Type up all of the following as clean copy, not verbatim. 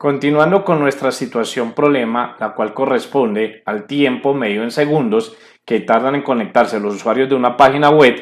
Continuando con nuestra situación problema, la cual corresponde al tiempo medido en segundos que tardan en conectarse los usuarios de una página web,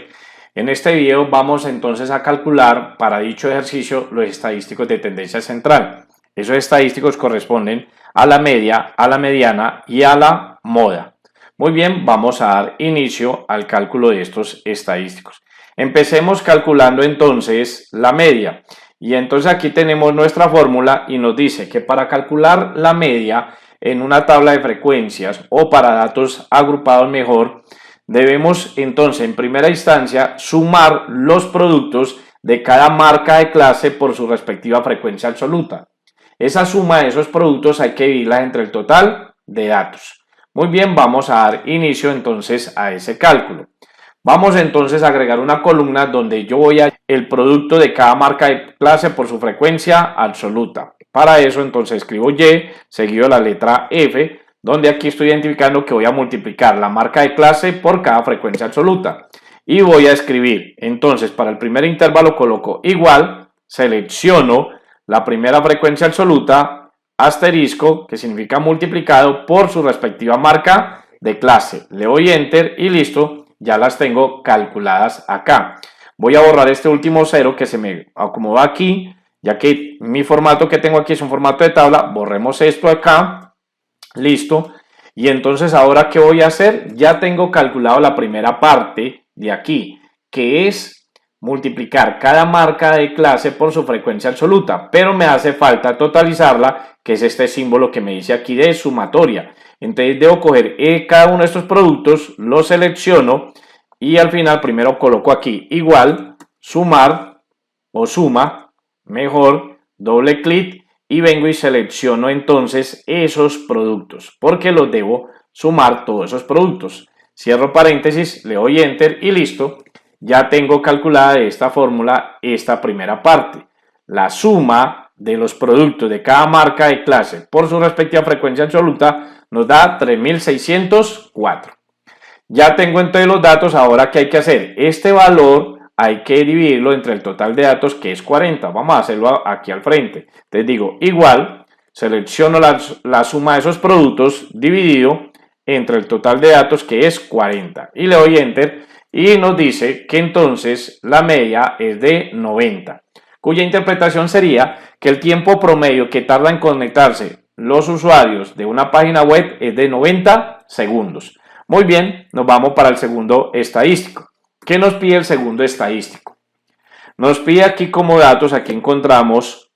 en este video vamos entonces a calcular para dicho ejercicio los estadísticos de tendencia central. Esos estadísticos corresponden a la media, a la mediana y a la moda. Muy bien, vamos a dar inicio al cálculo de estos estadísticos. Empecemos calculando entonces la media. Y entonces aquí tenemos nuestra fórmula y nos dice que para calcular la media en una tabla de frecuencias o para datos agrupados mejor, debemos entonces en primera instancia sumar los productos de cada marca de clase por su respectiva frecuencia absoluta. Esa suma de esos productos hay que dividirla entre el total de datos. Muy bien, vamos a dar inicio entonces a ese cálculo. Vamos entonces a agregar una columna donde yo voy a el producto de cada marca de clase por su frecuencia absoluta. Para eso entonces escribo Y seguido de la letra F, donde aquí estoy identificando que voy a multiplicar la marca de clase por cada frecuencia absoluta. Y voy a escribir, entonces para el primer intervalo coloco igual, selecciono la primera frecuencia absoluta, asterisco, que significa multiplicado por su respectiva marca de clase. Le doy Enter y listo. Ya las tengo calculadas acá. Voy a borrar este último cero que se me acomoda aquí, ya que mi formato que tengo aquí es un formato de tabla. Borremos esto acá, listo. Y entonces ahora ¿qué voy a hacer? Ya tengo calculado la primera parte de aquí, que es multiplicar cada marca de clase por su frecuencia absoluta, pero me hace falta totalizarla, que es este símbolo que me dice aquí de sumatoria. Entonces debo coger cada uno de estos productos, los selecciono y al final primero coloco aquí igual, sumar o suma, mejor, doble clic y vengo y selecciono entonces esos productos, porque los debo sumar todos esos productos. Cierro paréntesis, le doy Enter y listo. Ya tengo calculada de esta fórmula esta primera parte. La suma de los productos de cada marca de clase por su respectiva frecuencia absoluta nos da 3604. Ya tengo entonces los datos. Ahora ¿qué hay que hacer? Este valor hay que dividirlo entre el total de datos, que es 40. Vamos a hacerlo aquí al frente. Entonces digo igual, selecciono la suma de esos productos dividido entre el total de datos, que es 40. Y le doy Enter y nos dice que entonces la media es de 90. Cuya interpretación sería que el tiempo promedio que tarda en conectarse los usuarios de una página web es de 90 segundos. Muy bien, nos vamos para el segundo estadístico. ¿Qué nos pide el segundo estadístico? Nos pide aquí como datos, aquí encontramos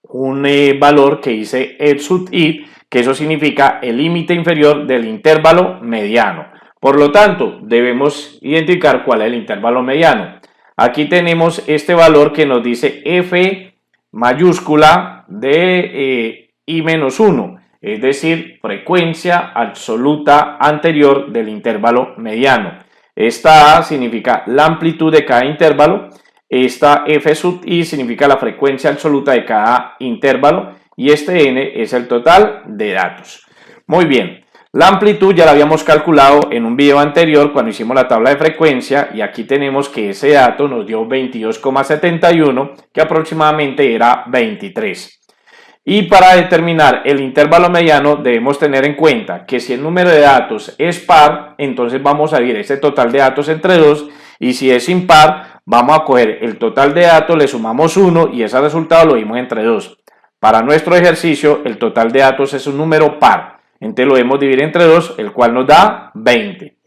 un valor que dice EBSUT-IT, que eso significa el límite inferior del intervalo mediano. Por lo tanto, debemos identificar cuál es el intervalo mediano. Aquí tenemos este valor que nos dice F mayúscula de I-1, es decir, frecuencia absoluta anterior del intervalo mediano. Esta A significa la amplitud de cada intervalo, esta F sub I significa la frecuencia absoluta de cada intervalo y este N es el total de datos. Muy bien, la amplitud ya la habíamos calculado en un video anterior cuando hicimos la tabla de frecuencia y aquí tenemos que ese dato nos dio 22,71, que aproximadamente era 23. Y para determinar el intervalo mediano debemos tener en cuenta que si el número de datos es par, entonces vamos a dividir este total de datos entre 2, y si es impar, vamos a coger el total de datos, le sumamos 1 y ese resultado lo dimos entre 2. Para nuestro ejercicio el total de datos es un número par, entonces lo debemos dividir entre 2, el cual nos da 20.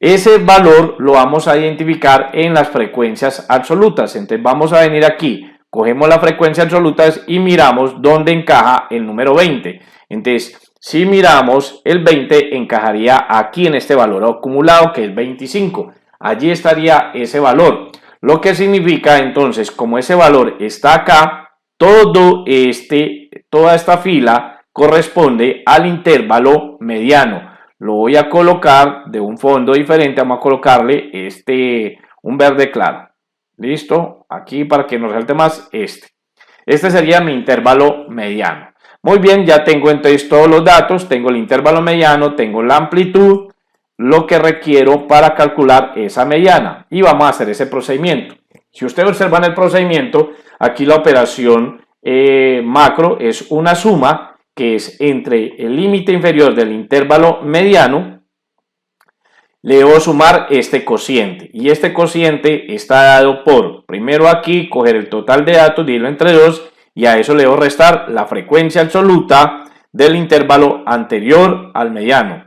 Ese valor lo vamos a identificar en las frecuencias absolutas, entonces vamos a venir aquí. Cogemos la frecuencia absoluta y miramos dónde encaja el número 20. Entonces, si miramos, el 20 encajaría aquí en este valor acumulado, que es 25. Allí estaría ese valor. Lo que significa entonces, como ese valor está acá, toda esta fila corresponde al intervalo mediano. Lo voy a colocar de un fondo diferente. Vamos a colocarle un verde claro. Listo, aquí para que nos resalte más este sería mi intervalo mediano. Muy bien, ya tengo entonces todos los datos, tengo el intervalo mediano, tengo la amplitud, lo que requiero para calcular esa mediana y vamos a hacer ese procedimiento. Si ustedes observan el procedimiento, aquí la operación macro es una suma que es entre el límite inferior del intervalo mediano. Le debo sumar este cociente, y este cociente está dado por, primero aquí, coger el total de datos, dividirlo entre 2, y a eso le debo restar la frecuencia absoluta del intervalo anterior al mediano.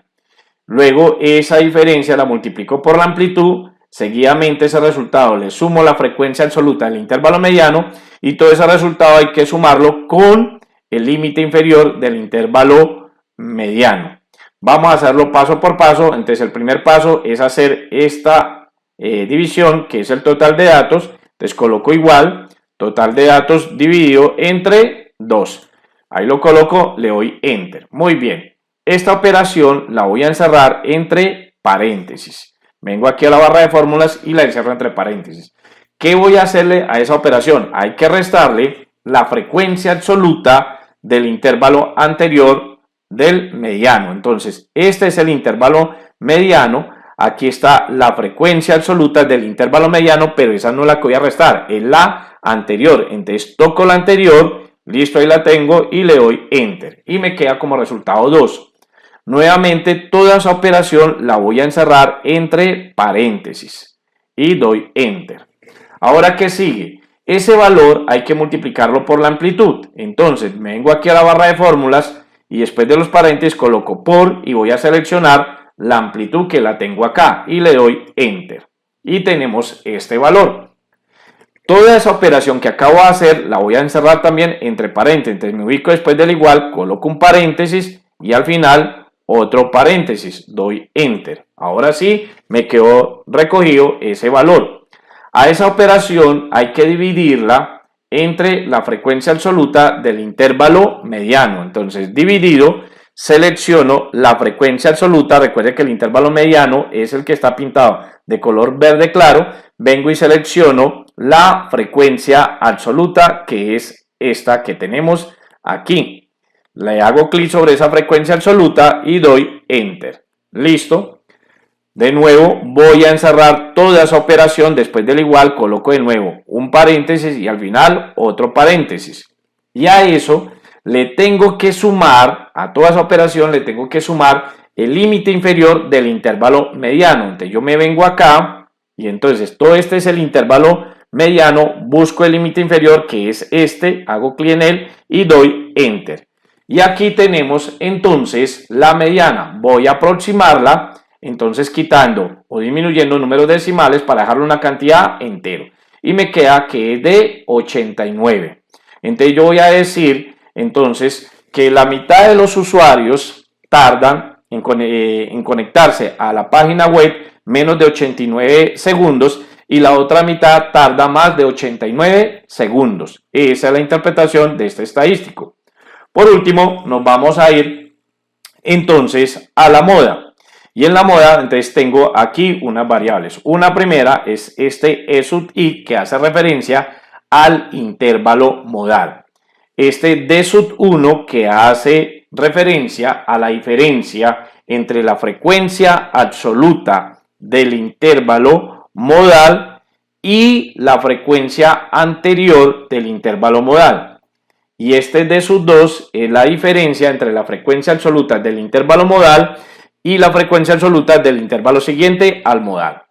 Luego esa diferencia la multiplico por la amplitud, seguidamente ese resultado le sumo la frecuencia absoluta del intervalo mediano, y todo ese resultado hay que sumarlo con el límite inferior del intervalo mediano. Vamos a hacerlo paso por paso. Entonces el primer paso es hacer esta división, que es el total de datos. Entonces coloco igual, total de datos dividido entre 2. Ahí lo coloco, le doy Enter. Muy bien. Esta operación la voy a encerrar entre paréntesis. Vengo aquí a la barra de fórmulas y la encierro entre paréntesis. ¿Qué voy a hacerle a esa operación? Hay que restarle la frecuencia absoluta del intervalo anterior del mediano. Entonces este es el intervalo mediano, aquí está la frecuencia absoluta del intervalo mediano, pero esa no es la que voy a restar, es la anterior. Entonces toco la anterior, listo, ahí la tengo y le doy Enter y me queda como resultado 2. Nuevamente toda esa operación la voy a encerrar entre paréntesis y doy Enter. Ahora, ¿qué sigue? Ese valor hay que multiplicarlo por la amplitud. Entonces me vengo aquí a la barra de fórmulas y después de los paréntesis coloco por y voy a seleccionar la amplitud que la tengo acá y le doy Enter. Y tenemos este valor. Toda esa operación que acabo de hacer la voy a encerrar también entre paréntesis. Entonces me ubico después del igual, coloco un paréntesis y al final otro paréntesis. Doy Enter. Ahora sí me quedó recogido ese valor. A esa operación hay que dividirla entre la frecuencia absoluta del intervalo mediano. Entonces dividido, selecciono la frecuencia absoluta. Recuerde que el intervalo mediano es el que está pintado de color verde claro. Vengo y selecciono la frecuencia absoluta, que es esta que tenemos aquí. Le hago clic sobre esa frecuencia absoluta y doy Enter. Listo. De nuevo voy a encerrar toda esa operación, después del igual coloco de nuevo un paréntesis y al final otro paréntesis. Y a eso le tengo que sumar, a toda esa operación le tengo que sumar el límite inferior del intervalo mediano. Entonces yo me vengo acá y entonces todo este es el intervalo mediano, busco el límite inferior que es este, hago clic en él y doy Enter. Y aquí tenemos entonces la mediana, voy a aproximarla. Entonces quitando o disminuyendo números decimales para dejarlo una cantidad entero. Y me queda que es de 89. Entonces yo voy a decir entonces que la mitad de los usuarios tardan en conectarse a la página web menos de 89 segundos y la otra mitad tarda más de 89 segundos. Esa es la interpretación de este estadístico. Por último, nos vamos a ir entonces a la moda. Y en la moda, entonces tengo aquí unas variables. Una primera es este E sub I, que hace referencia al intervalo modal. Este D sub 1, que hace referencia a la diferencia entre la frecuencia absoluta del intervalo modal y la frecuencia anterior del intervalo modal. Y este D sub 2 es la diferencia entre la frecuencia absoluta del intervalo modal y la frecuencia absoluta del intervalo siguiente al modal.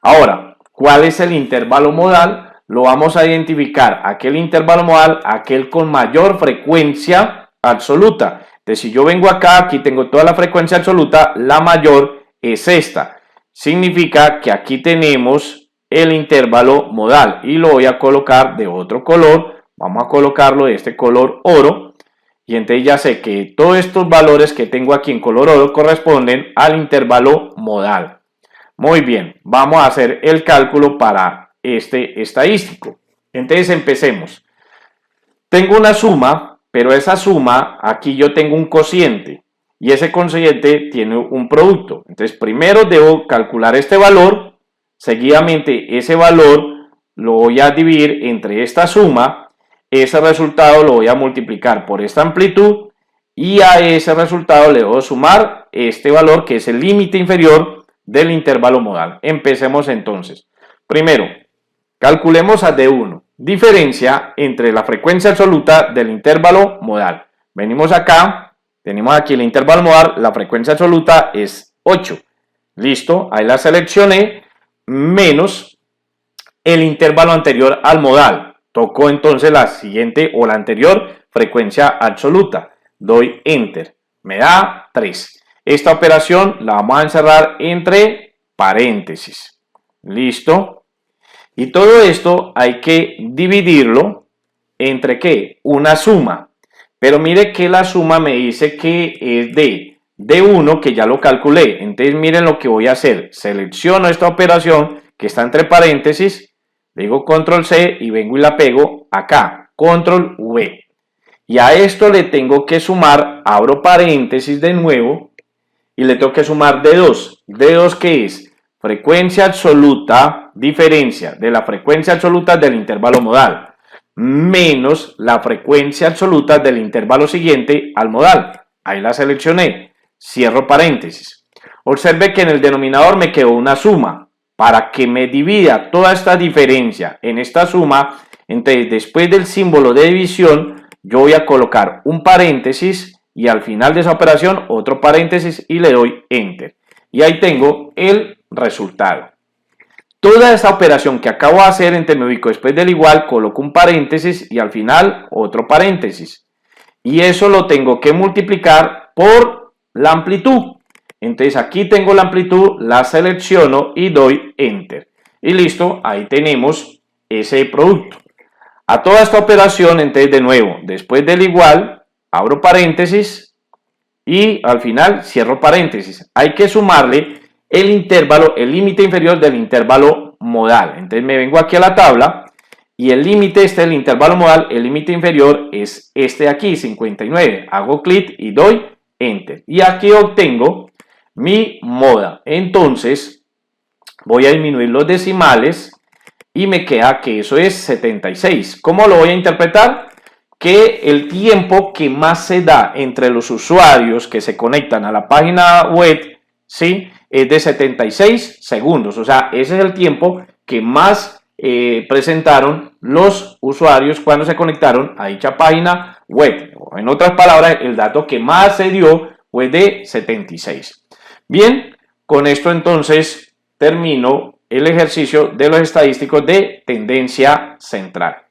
Ahora, ¿cuál es el intervalo modal? Lo vamos a identificar, aquel intervalo modal, aquel con mayor frecuencia absoluta. Entonces, si yo vengo acá, aquí tengo toda la frecuencia absoluta, la mayor es esta. Significa que aquí tenemos el intervalo modal y lo voy a colocar de otro color. Vamos a colocarlo de este color oro. Y entonces ya sé que todos estos valores que tengo aquí en color oro corresponden al intervalo modal. Muy bien, vamos a hacer el cálculo para este estadístico. Entonces empecemos. Tengo una suma, pero esa suma, aquí yo tengo un cociente. Y ese cociente tiene un producto. Entonces primero debo calcular este valor. Seguidamente ese valor lo voy a dividir entre esta suma. Ese resultado lo voy a multiplicar por esta amplitud y a ese resultado le debo sumar este valor que es el límite inferior del intervalo modal. Empecemos entonces. Primero, calculemos a D1. diferencia entre la frecuencia absoluta del intervalo modal. Venimos acá, tenemos aquí el intervalo modal, la frecuencia absoluta es 8. Listo, ahí la seleccioné, menos el intervalo anterior al modal. Toco entonces la siguiente o la anterior frecuencia absoluta. Doy Enter. Me da 3. Esta operación la vamos a encerrar entre paréntesis. Listo. Y todo esto hay que dividirlo entre ¿qué? Una suma. Pero mire que la suma me dice que es de D1, que ya lo calculé. Entonces miren lo que voy a hacer. Selecciono esta operación que está entre paréntesis. Le digo Control C y vengo y la pego acá. Control V. Y a esto le tengo que sumar, abro paréntesis de nuevo. Y le tengo que sumar D2. ¿D2 qué es? Frecuencia absoluta, diferencia de la frecuencia absoluta del intervalo modal, menos la frecuencia absoluta del intervalo siguiente al modal. Ahí la seleccioné. Cierro paréntesis. Observe que en el denominador me quedó una suma. Para que me divida toda esta diferencia en esta suma, entonces después del símbolo de división, yo voy a colocar un paréntesis y al final de esa operación otro paréntesis y le doy Enter. Y ahí tengo el resultado. Toda esa operación que acabo de hacer, entre me ubico después del igual, coloco un paréntesis y al final otro paréntesis. Y eso lo tengo que multiplicar por la amplitud. Entonces aquí tengo la amplitud, la selecciono y doy Enter. Y listo, ahí tenemos ese producto. A toda esta operación, entonces de nuevo, después del igual, abro paréntesis y al final cierro paréntesis. Hay que sumarle el intervalo, el límite inferior del intervalo modal. Entonces me vengo aquí a la tabla y el límite este del intervalo modal, el límite inferior es este de aquí, 59. Hago clic y doy Enter. Y aquí obtengo mi moda. Entonces voy a disminuir los decimales y me queda que eso es 76. ¿Cómo lo voy a interpretar? Que el tiempo que más se da entre los usuarios que se conectan a la página web, ¿sí?, es de 76 segundos. O sea, ese es el tiempo que más presentaron los usuarios cuando se conectaron a dicha página web. En otras palabras, el dato que más se dio fue de 76. Bien, con esto entonces termino el ejercicio de los estadísticos de tendencia central.